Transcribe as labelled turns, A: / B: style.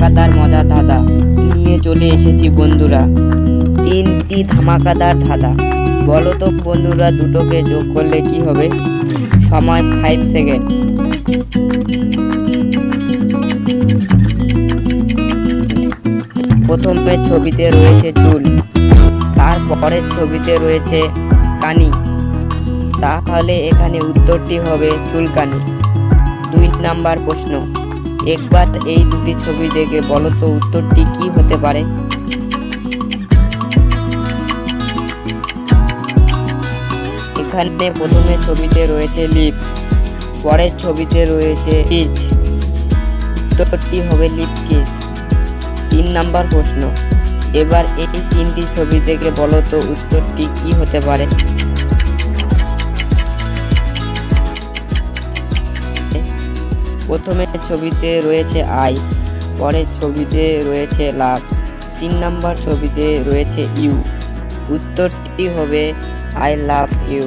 A: ধামাকাদার মজা ধাঁধা নিয়ে চলে এসেছি বন্ধুরা। 3টি ধামাকাদার ধাঁধা। বলো তো বন্ধুরা, দুটোকে যোগ করলে কি হবে? সময় 5 সেকেন্ড। প্রথমে ছবিতে রয়েছে চুল, তারপরের ছবিতে রয়েছে কানি, তাহলে এখানে উত্তরটি হবে চুলকানি। 2 নাম্বার প্রশ্ন, একবার এই দুটি ছবি দেখে বলো তো উত্তরটি কি হতে পারে? এখানে প্রথমে ছবিতে রয়েছে লিপ, পরের ছবিতে রয়েছে কিস, উত্তরটি হবে লিপ কিস। 3 নাম্বার প্রশ্ন, এবার এই 3টি ছবি দেখে বলো তো উত্তরটি কি হতে পারে? প্রথমে ছবিতে রয়েছে আই, পরের ছবিতে রয়েছে লাভ, 3 নাম্বার ছবিতে রয়েছে ইউ, উত্তরটি হবে আই লাভ ইউ।